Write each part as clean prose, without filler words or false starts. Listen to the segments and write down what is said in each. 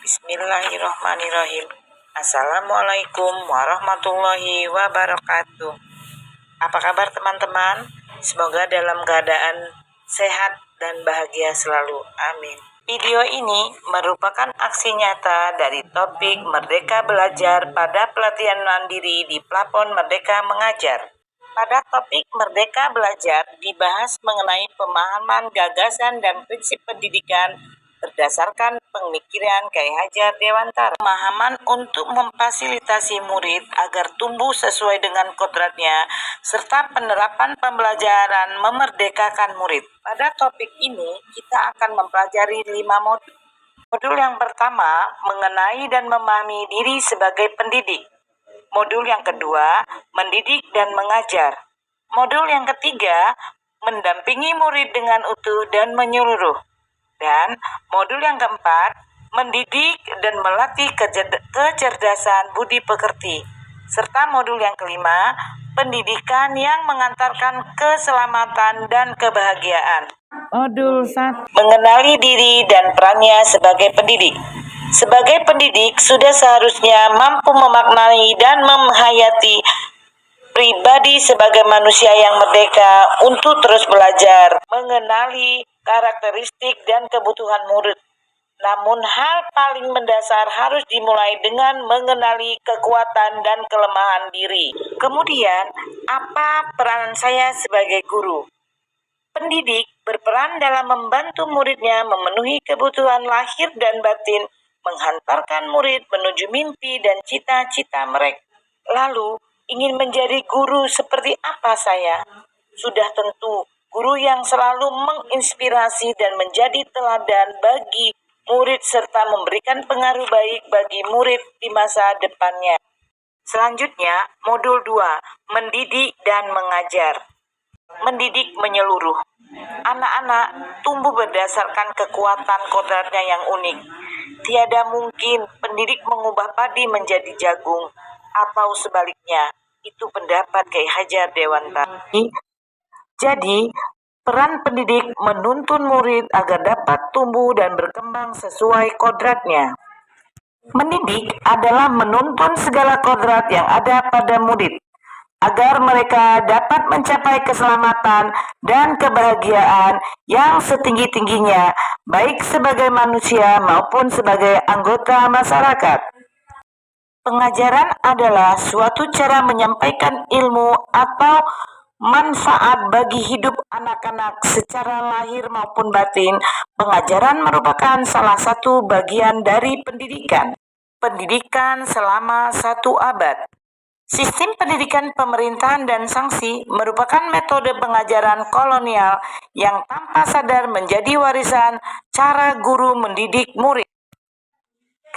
Bismillahirrahmanirrahim. Assalamualaikum warahmatullahi wabarakatuh. Apa kabar teman-teman? Semoga dalam keadaan sehat dan bahagia selalu. Amin. Video ini merupakan aksi nyata dari topik Merdeka Belajar pada pelatihan mandiri di Plafon Merdeka Mengajar. Pada topik Merdeka Belajar dibahas mengenai pemahaman gagasan dan prinsip pendidikan berdasarkan pemikiran Kyai Hajar Dewantara. Pemahaman untuk memfasilitasi murid agar tumbuh sesuai dengan kodratnya, serta penerapan pembelajaran memerdekakan murid. Pada topik ini, kita akan mempelajari 5 modul. Modul yang pertama, mengenai dan memahami diri sebagai pendidik. Modul yang kedua, mendidik dan mengajar. Modul yang ketiga, mendampingi murid dengan utuh dan menyeluruh. Dan modul yang keempat, mendidik dan melatih kecerdasan budi pekerti. Serta modul yang kelima, pendidikan yang mengantarkan keselamatan dan kebahagiaan. Modul 1, mengenali diri dan perannya sebagai pendidik. Sebagai pendidik, sudah seharusnya mampu memaknai dan menghayati pribadi sebagai manusia yang merdeka untuk terus belajar, mengenali karakteristik dan kebutuhan murid. Namun hal paling mendasar harus dimulai dengan mengenali kekuatan dan kelemahan diri. Kemudian, apa peran saya sebagai guru? Pendidik berperan dalam membantu muridnya memenuhi kebutuhan lahir dan batin, menghantarkan murid menuju mimpi dan cita-cita mereka. Lalu, ingin menjadi guru seperti apa saya? Sudah tentu guru yang selalu menginspirasi dan menjadi teladan bagi murid serta memberikan pengaruh baik bagi murid di masa depannya. Selanjutnya, modul 2, mendidik dan mengajar. Mendidik menyeluruh. Anak-anak tumbuh berdasarkan kekuatan kodratnya yang unik. Tiada mungkin pendidik mengubah padi menjadi jagung, atau sebaliknya. Itu pendapat Kyai Hajar Dewantara. Jadi, peran pendidik menuntun murid agar dapat tumbuh dan berkembang sesuai kodratnya. Mendidik adalah menuntun segala kodrat yang ada pada murid, agar mereka dapat mencapai keselamatan dan kebahagiaan yang setinggi-tingginya, baik sebagai manusia maupun sebagai anggota masyarakat. Pengajaran adalah suatu cara menyampaikan ilmu atau manfaat bagi hidup anak-anak secara lahir maupun batin. Pengajaran merupakan salah satu bagian dari pendidikan. Pendidikan selama 1 abad. Sistem pendidikan pemerintahan dan sanksi merupakan metode pengajaran kolonial yang tanpa sadar menjadi warisan cara guru mendidik murid.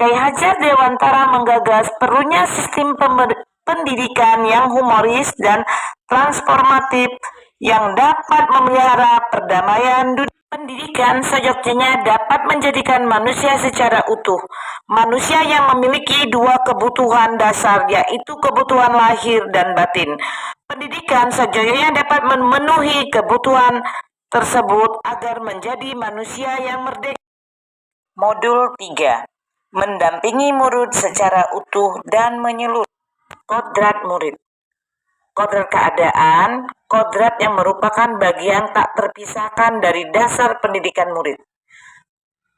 Kyai Hajar Dewantara menggagas perlunya sistem pendidikan yang humoris dan transformatif yang dapat memelihara perdamaian dunia. Pendidikan sejatinya dapat menjadikan manusia secara utuh. Manusia yang memiliki 2 kebutuhan dasar, yaitu kebutuhan lahir dan batin. Pendidikan sejatinya dapat memenuhi kebutuhan tersebut agar menjadi manusia yang merdeka. Modul 3, mendampingi murid secara utuh dan menyeluruh. Kodrat murid. Kodrat keadaan, kodrat yang merupakan bagian tak terpisahkan dari dasar pendidikan murid.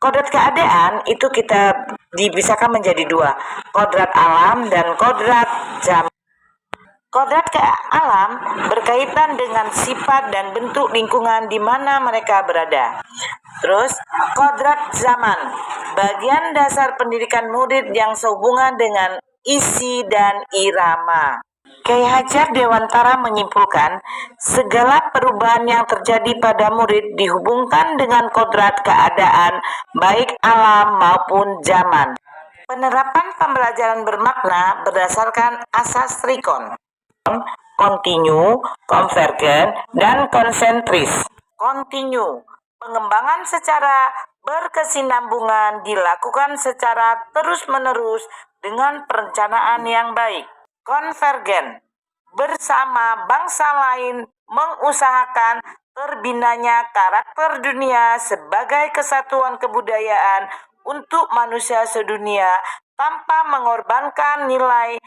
Kodrat keadaan itu kita dipisahkan menjadi 2, kodrat alam dan kodrat zaman. Kodrat ke alam berkaitan dengan sifat dan bentuk lingkungan di mana mereka berada. Terus, kodrat zaman, bagian dasar pendidikan murid yang sehubungan dengan isi dan irama. Kyai Hajar Dewantara menyimpulkan, segala perubahan yang terjadi pada murid dihubungkan dengan kodrat keadaan, baik alam maupun zaman. Penerapan pembelajaran bermakna berdasarkan asas trikon. Kontinu, konvergen, dan konsentris. Kontinu, pengembangan secara berkesinambungan dilakukan secara terus-menerus dengan perencanaan yang baik. Konvergen, bersama bangsa lain mengusahakan terbinanya karakter dunia sebagai kesatuan kebudayaan untuk manusia sedunia tanpa mengorbankan nilai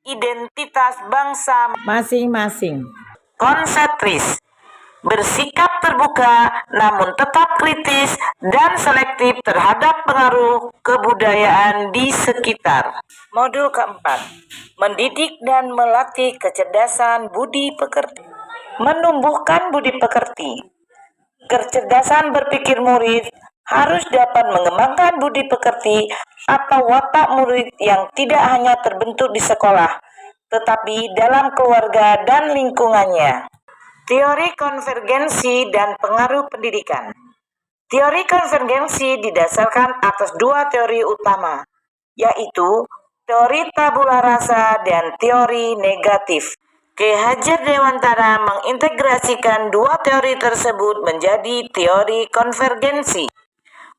identitas bangsa masing-masing. Konsentris, bersikap terbuka namun tetap kritis dan selektif terhadap pengaruh kebudayaan di sekitar. Modul keempat, mendidik dan melatih kecerdasan budi pekerti. Menumbuhkan budi pekerti. Kecerdasan berpikir murid harus dapat mengembangkan budi pekerti atau watak murid yang tidak hanya terbentuk di sekolah, tetapi dalam keluarga dan lingkungannya. Teori konvergensi dan pengaruh pendidikan. Teori konvergensi didasarkan atas dua teori utama, yaitu teori tabula rasa dan teori negatif. Ki Hajar Dewantara mengintegrasikan dua teori tersebut menjadi teori konvergensi.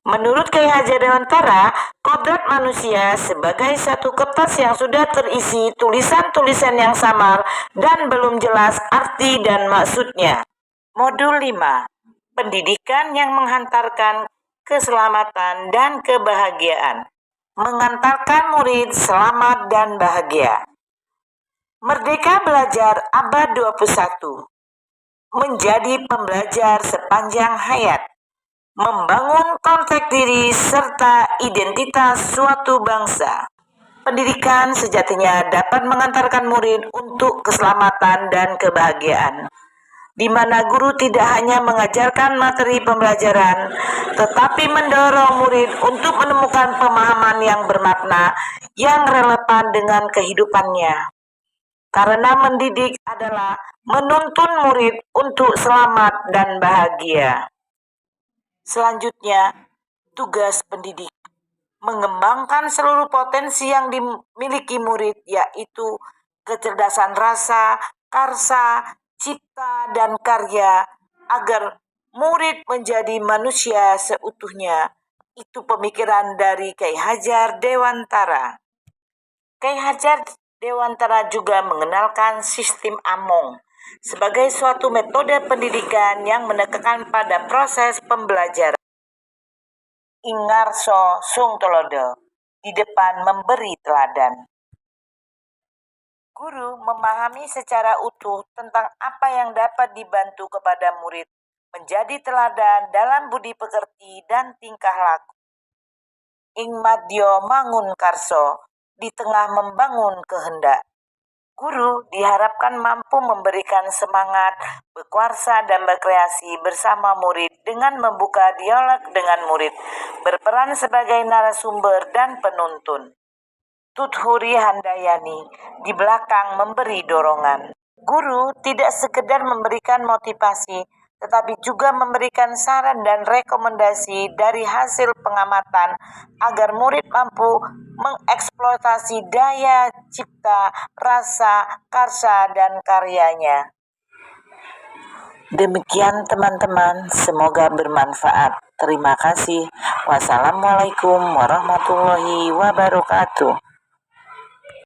Menurut Ki Hajar Dewantara, kodrat manusia sebagai satu kertas yang sudah terisi tulisan-tulisan yang samar dan belum jelas arti dan maksudnya. Modul 5. Pendidikan yang menghantarkan keselamatan dan kebahagiaan. Mengantarkan murid selamat dan bahagia. Merdeka Belajar Abad 21. Menjadi pembelajar sepanjang hayat. Membangun konteks diri serta identitas suatu bangsa. Pendidikan sejatinya dapat mengantarkan murid untuk keselamatan dan kebahagiaan, di mana guru tidak hanya mengajarkan materi pembelajaran, tetapi mendorong murid untuk menemukan pemahaman yang bermakna, yang relevan dengan kehidupannya. Karena mendidik adalah menuntun murid untuk selamat dan bahagia. Selanjutnya, tugas pendidik mengembangkan seluruh potensi yang dimiliki murid, yaitu kecerdasan rasa, karsa, cipta, dan karya, agar murid menjadi manusia seutuhnya. Itu pemikiran dari Ki Hajar Dewantara. Ki Hajar Dewantara juga mengenalkan sistem Among sebagai suatu metode pendidikan yang menekankan pada proses pembelajaran. Ingarso sung tulodo, di depan memberi teladan. Guru memahami secara utuh tentang apa yang dapat dibantu kepada murid menjadi teladan dalam budi pekerti dan tingkah laku. Ing madya mangun karso, di tengah membangun kehendak. Guru diharapkan mampu memberikan semangat, berkuasa dan berkreasi bersama murid dengan membuka dialog dengan murid, berperan sebagai narasumber dan penuntun. Tuthuri Handayani di belakang memberi dorongan. Guru tidak sekedar memberikan motivasi, tetapi juga memberikan saran dan rekomendasi dari hasil pengamatan agar murid mampu mengeksploitasi daya cipta, rasa, karsa, dan karyanya. Demikian teman-teman, semoga bermanfaat. Terima kasih. Wassalamualaikum warahmatullahi wabarakatuh.